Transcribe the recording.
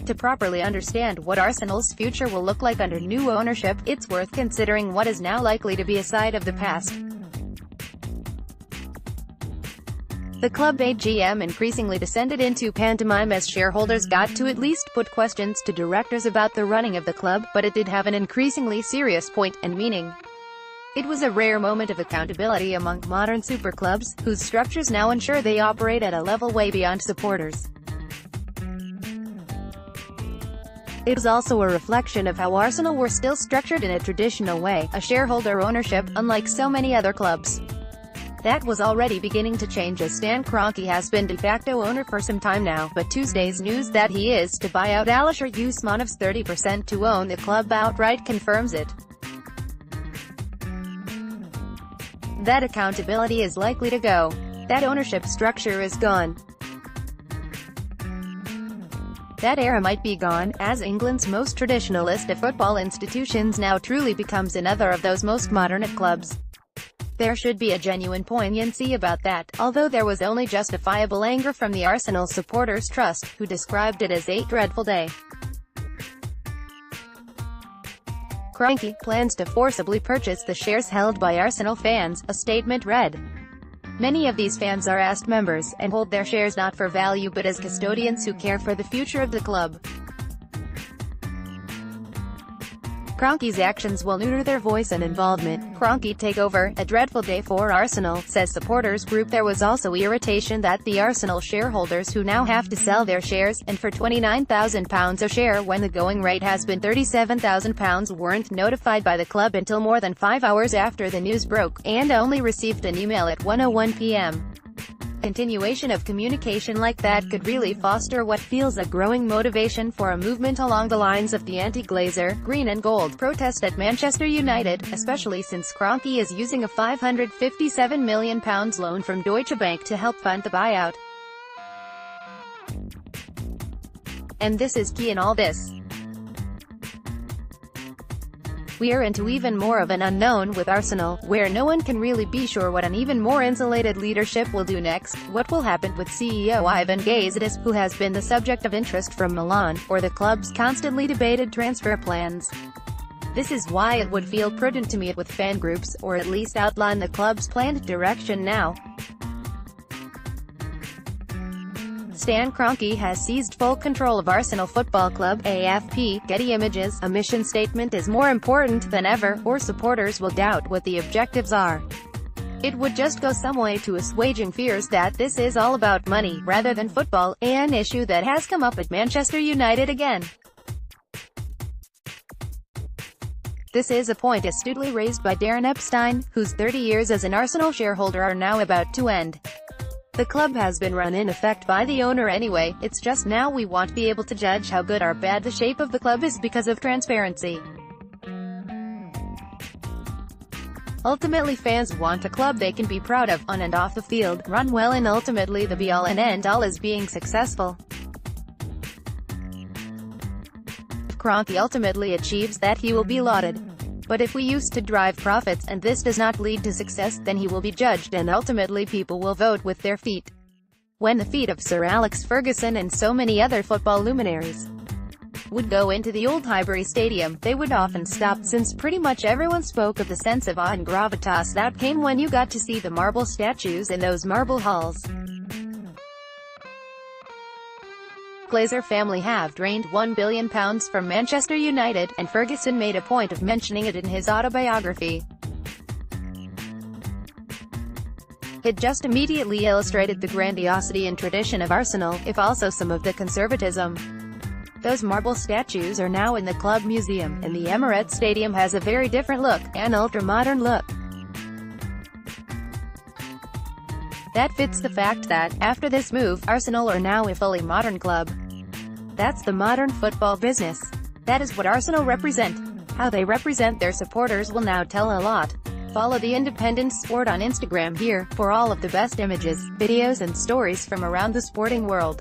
To properly understand what Arsenal's future will look like under new ownership, it's worth considering what is now likely to be a side of the past. The club AGM increasingly descended into pantomime as shareholders got to at least put questions to directors about the running of the club, but it did have an increasingly serious point and meaning. It was a rare moment of accountability among modern superclubs, whose structures now ensure they operate at a level way beyond supporters. It was also a reflection of how Arsenal were still structured in a traditional way, a shareholder ownership, unlike so many other clubs. That was already beginning to change as Stan Kroenke has been de facto owner for some time now, but Tuesday's news that he is to buy out Alisher Usmanov's 30% to own the club outright confirms it. That accountability is likely to go. That ownership structure is gone. That era might be gone, as England's most traditionalist of football institutions now truly becomes another of those most modern of clubs. There should be a genuine poignancy about that, although there was only justifiable anger from the Arsenal Supporters Trust, who described it as a dreadful day. Kroenke plans to forcibly purchase the shares held by Arsenal fans, a statement read. Many of these fans are AST members, and hold their shares not for value but as custodians who care for the future of the club. Kroenke's actions will neuter their voice and involvement. Kroenke takeover, a dreadful day for Arsenal, says supporters group. There was also irritation that the Arsenal shareholders who now have to sell their shares, and for £29,000 a share when the going rate has been £37,000, weren't notified by the club until more than 5 hours after the news broke, and only received an email at 1:01 p.m. Continuation of communication like that could really foster what feels a growing motivation for a movement along the lines of the anti-Glazer, green and gold protest at Manchester United, especially since Kroenke is using a £557 million loan from Deutsche Bank to help fund the buyout. And this is key in all this. We are into even more of an unknown with Arsenal, where no one can really be sure what an even more insulated leadership will do next, what will happen with CEO Ivan Gazidis, who has been the subject of interest from Milan, or the club's constantly debated transfer plans. This is why it would feel prudent to meet with fan groups, or at least outline the club's planned direction now. Stan Kroenke has seized full control of Arsenal Football Club, AFP, Getty Images. A mission statement is more important than ever, or supporters will doubt what the objectives are. It would just go some way to assuaging fears that this is all about money, rather than football, an issue that has come up at Manchester United again. This is a point astutely raised by Darren Epstein, whose 30 years as an Arsenal shareholder are now about to end. The club has been run in effect by the owner anyway, it's just now we won't be able to judge how good or bad the shape of the club is because of transparency. Ultimately fans want a club they can be proud of, on and off the field, run well, and ultimately the be-all and end-all is being successful. If Kroenke ultimately achieves that, he will be lauded. But if we used to drive profits, and this does not lead to success, then he will be judged, and ultimately people will vote with their feet. When the feet of Sir Alex Ferguson and so many other football luminaries would go into the old Highbury Stadium, they would often stop, since pretty much everyone spoke of the sense of awe and gravitas that came when you got to see the marble statues in those marble halls. Glazer family have drained £1 billion from Manchester United, and Ferguson made a point of mentioning it in his autobiography. It just immediately illustrated the grandiosity and tradition of Arsenal, if also some of the conservatism. Those marble statues are now in the club museum, and the Emirates Stadium has a very different look, an ultra-modern look. That fits the fact that, after this move, Arsenal are now a fully modern club. That's the modern football business. That is what Arsenal represent. How they represent their supporters will now tell a lot. Follow The Independent Sport on Instagram here, for all of the best images, videos and stories from around the sporting world.